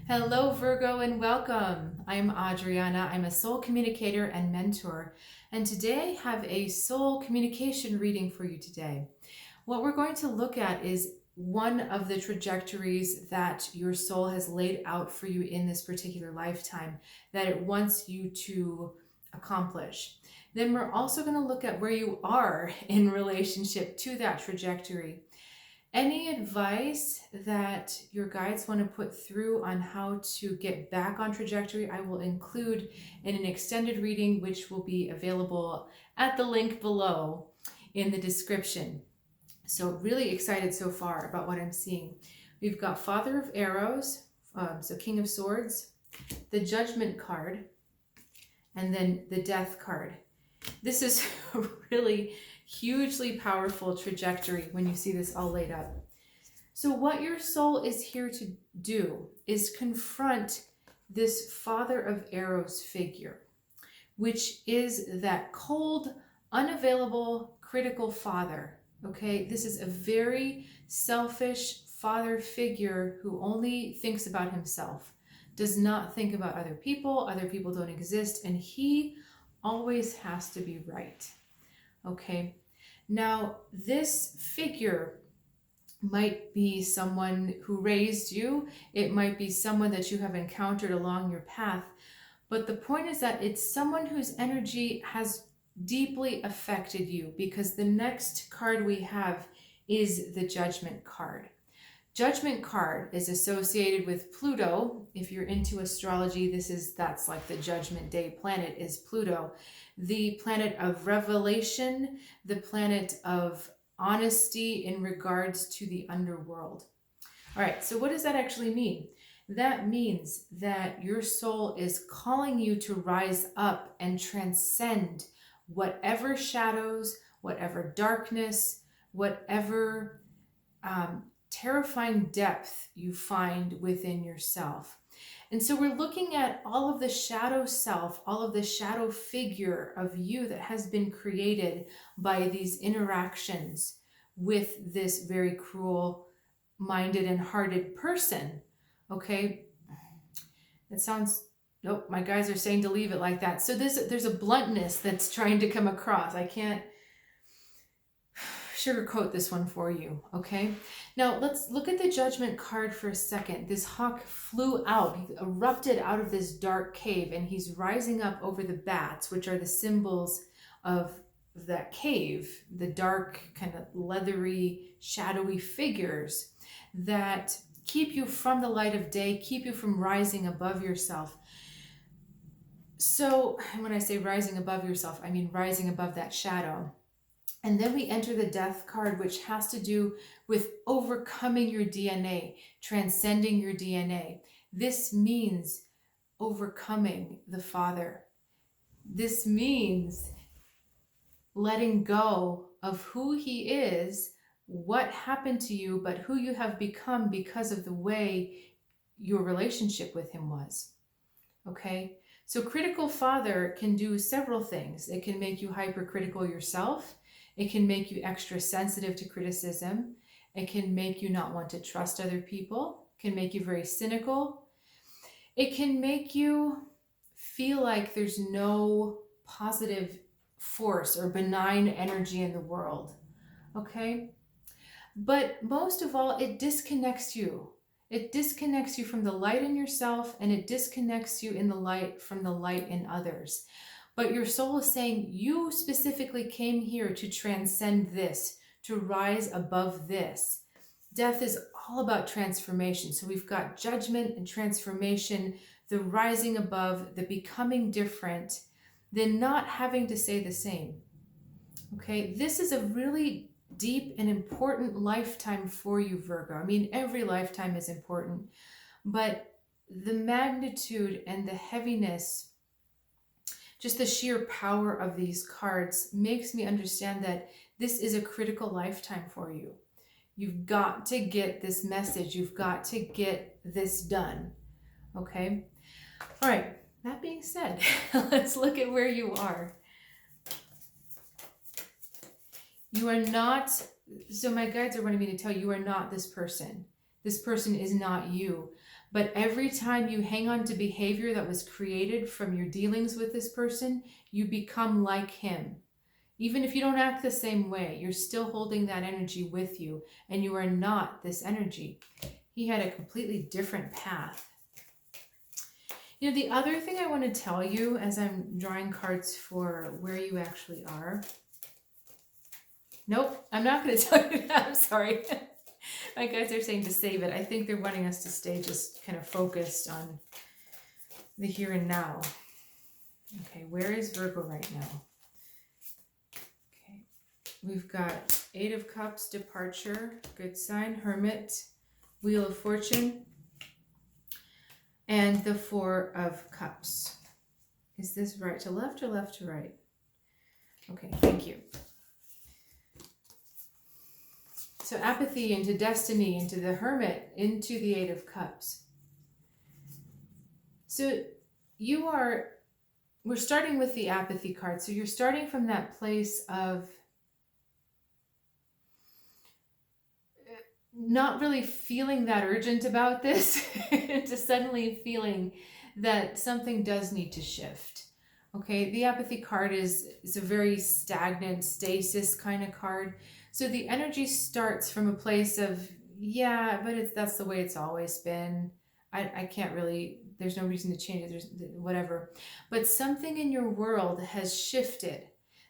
Hello, Virgo, and welcome. I'm Adriana. I'm a soul communicator and mentor, and today I have a soul communication reading for you today. What we're going to look at is one of the trajectories that your soul has laid out for you in this particular lifetime that it wants you to accomplish. Then we're also going to look at where you are in relationship to that trajectory. Any advice that your guides want to put through on how to get back on trajectory, I will include in an extended reading, which will be available at the link below in the description. So really excited so far about what I'm seeing. We've got Father of Arrows, so King of Swords, the Judgment card, and then the Death card. This is really hugely powerful trajectory when you see this all laid up. So what your soul is here to do is confront this Father of Arrows figure, which is that cold, unavailable, critical father. Okay, this is a very selfish father figure who only thinks about himself, does not think about other people don't exist, and he always has to be right. Okay, now this figure might be someone who raised you, it might be someone that you have encountered along your path, but the point is that it's someone whose energy has deeply affected you, because the next card we have is the Judgment card. Judgment card is associated with Pluto. If you're into astrology, that's like the Judgment Day planet is Pluto, the planet of revelation, the planet of honesty in regards to the underworld. All right, so what does that actually mean? That means that your soul is calling you to rise up and transcend whatever shadows, whatever darkness, whatever terrifying depth you find within yourself. And so we're looking at all of the shadow self, all of the shadow figure of you that has been created by these interactions with this very cruel minded and hearted person. Okay, it sounds, nope, my guys are saying to leave it like that. So there's a bluntness that's trying to come across. I can't sugarcoat this one for you. Okay, now let's look at the Judgment card for a second. This hawk flew out, he erupted out of this dark cave, and he's rising up over the bats, which are the symbols of that cave, the dark, kind of leathery, shadowy figures that keep you from the light of day, keep you from rising above yourself. So when I say rising above yourself, I mean rising above that shadow. And then we enter the Death card, which has to do with overcoming your DNA, transcending your DNA. This means overcoming the Father. This means letting go of who he is, what happened to you, but who you have become because of the way your relationship with him was. Okay? So critical father can do several things. It can make you hypercritical yourself. It can make you extra sensitive to criticism. It can make you not want to trust other people. It can make you very cynical. It can make you feel like there's no positive force or benign energy in the world. Okay? But most of all, it disconnects you. It disconnects you from the light in yourself, and it disconnects you in the light from the light in others. But your soul is saying you specifically came here to transcend this, to rise above this. Death is all about transformation. So we've got judgment and transformation, the rising above, the becoming different, then not having to say the same. Okay, this is a really deep and important lifetime for you, Virgo. I mean, every lifetime is important, but the magnitude and the heaviness, just the sheer power of these cards makes me understand that this is a critical lifetime for you. You've got to get this message. You've got to get this done. Okay? All right. That being said, let's look at where you are. You are not, so my guides are wanting me to tell you, you are not this person. This person is not you. But every time you hang on to behavior that was created from your dealings with this person, you become like him. Even if you don't act the same way, you're still holding that energy with you, and you are not this energy. He had a completely different path. You know, the other thing I want to tell you as I'm drawing cards for where you actually are. Nope, I'm not going to tell you that. I'm sorry. My guys are saying to save it. I think they're wanting us to stay just kind of focused on the here and now. Okay, where is Virgo right now? Okay, we've got 8 of Cups, departure, good sign, Hermit, Wheel of Fortune, and the 4 of Cups. Is this right to left or left to right? Okay, thank you. So apathy into destiny, into the Hermit, into the 8 of Cups. So we're starting with the apathy card. So you're starting from that place of not really feeling that urgent about this to suddenly feeling that something does need to shift. Okay, the apathy card is a very stagnant stasis kind of card. So the energy starts from a place of, yeah, but that's the way it's always been. I can't really, there's no reason to change it, there's whatever. But something in your world has shifted,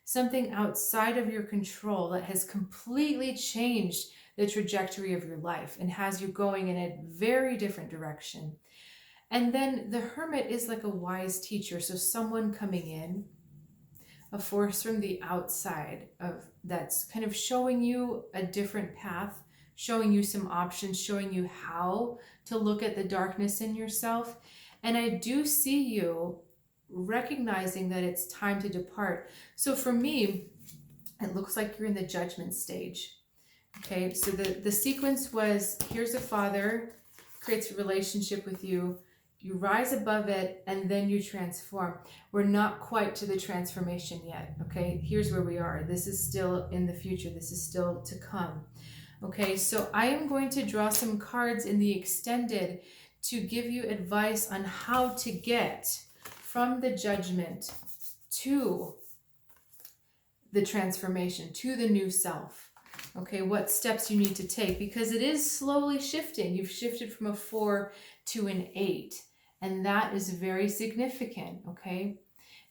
something outside of your control that has completely changed the trajectory of your life and has you going in a very different direction. And then the Hermit is like a wise teacher. So someone coming in, a force from the outside of that's kind of showing you a different path, showing you some options, showing you how to look at the darkness in yourself. And I do see you recognizing that it's time to depart. So for me, it looks like you're in the judgment stage. Okay, so the sequence was, here's a father, creates a relationship with you, you rise above it, and then you transform. We're not quite to the transformation yet, okay? Here's where we are. This is still in the future. This is still to come. Okay, so I am going to draw some cards in the extended to give you advice on how to get from the judgment to the transformation, to the new self. Okay, what steps you need to take, because it is slowly shifting. You've shifted from a 4 to an 8, and that is very significant, okay?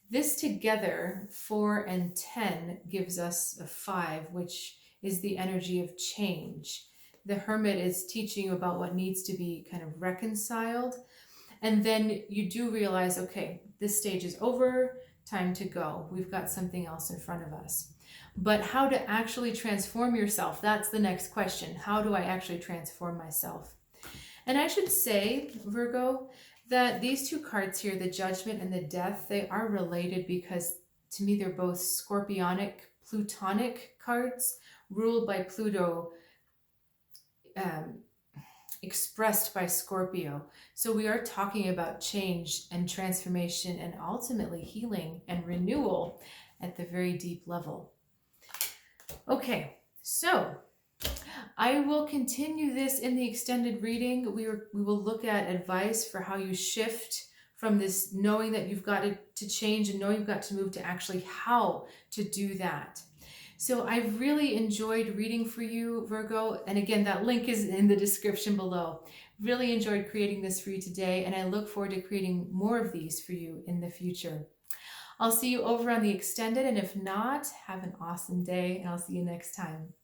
This together, 4 and 10, gives us a 5, which is the energy of change. The Hermit is teaching you about what needs to be kind of reconciled, and then you do realize, okay, this stage is over, time to go. We've got something else in front of us. But how to actually transform yourself, that's the next question. How do I actually transform myself? And I should say, Virgo, that these 2 cards here, the Judgment and the Death, they are related because to me they're both scorpionic, plutonic cards ruled by Pluto, expressed by Scorpio. So we are talking about change and transformation and ultimately healing and renewal at the very deep level. Okay, so I will continue this in the extended reading. We will look at advice for how you shift from this knowing that you've got to change and knowing you've got to move to actually how to do that. So I've really enjoyed reading for you, Virgo. And again, that link is in the description below. Really enjoyed creating this for you today, and I look forward to creating more of these for you in the future. I'll see you over on the extended, and if not, have an awesome day, and I'll see you next time.